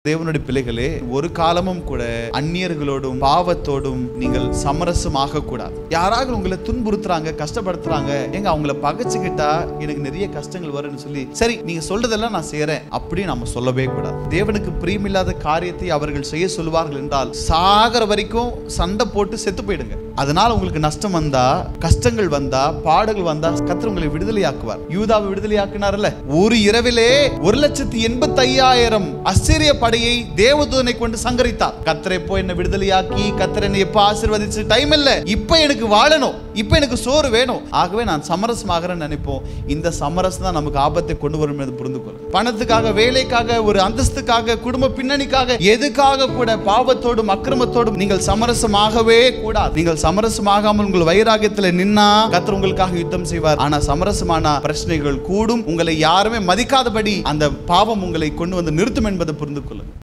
தேவனுடைய பிள்ளைகளே, ஒரு காலமும் கூட அந்நியர்களோடும் பாவத்தோடும் நீங்கள் சமரசமாக கூடாது. யாராவது உங்களை துன்புறுத்துறாங்க, கஷ்டப்படுத்துறாங்க, எங்க அவங்கள பகைச்சுக்கிட்டா எனக்கு நிறைய கஷ்டங்கள் வரும்னு சொல்லி சரி நீங்க சொல்றதெல்லாம் நான் செய்யறேன் அப்படி நம்ம சொல்லவே கூடாது. தேவனுக்கு பிரியமில்லாத காரியத்தை அவர்கள் செய்ய சொல்லுவார்கள் என்றால் சாகர வரைக்கும் சண்டை போட்டு செத்து போயிடுங்க. அதனால உங்களுக்கு நஷ்டம் வந்தா, கஷ்டங்கள் வந்தா, பாடுகள் வந்தா கர்த்தர் உங்களை விடுதலையாக்குவார். யூதாவை விடுதலையாக்கினார்ல, ஒரு இரவிலே 1,85,000 அசீரிய படையை தேவதூதனை கொண்டு சங்கரித்தார். கர்த்தர் எப்போ என்ன விடுதலையாக்கி, கர்த்தர் என்னை எப்ப ஆசீர்வதிச்சு டைம் இல்ல, இப்ப எனக்கு வாழணும், இப்ப எனக்கு சோறு வேணும், ஆகவே நான் சமரசமாகறேன்னு நினைப்போம். இந்த சமரசம் தான் நமக்கு ஆபத்தை கொண்டு வரும் என்று புரிந்து கொள்ளும். பணத்துக்காக, வேலைக்காக, ஒரு அந்தஸ்துக்காக, குடும்ப பின்னணிக்காக, எதுக்காக கூட பாவத்தோடும் அக்கிரமத்தோடும் நீங்கள் சமரசமாகவே கூடாது. நீங்கள் சமரசமாகாமல் உங்கள் வைராகியத்தில் நின்னா கர்த்தர் உங்களுக்காக யுத்தம் செய்வார். ஆனா சமரசமான பிரச்சனைகள் கூடும். உங்களை யாருமே மதிக்காதபடி அந்த பாவம் உங்களை கொண்டு வந்து நிறுத்தும் என்பதை புரிந்து கொள்ளுங்கள்.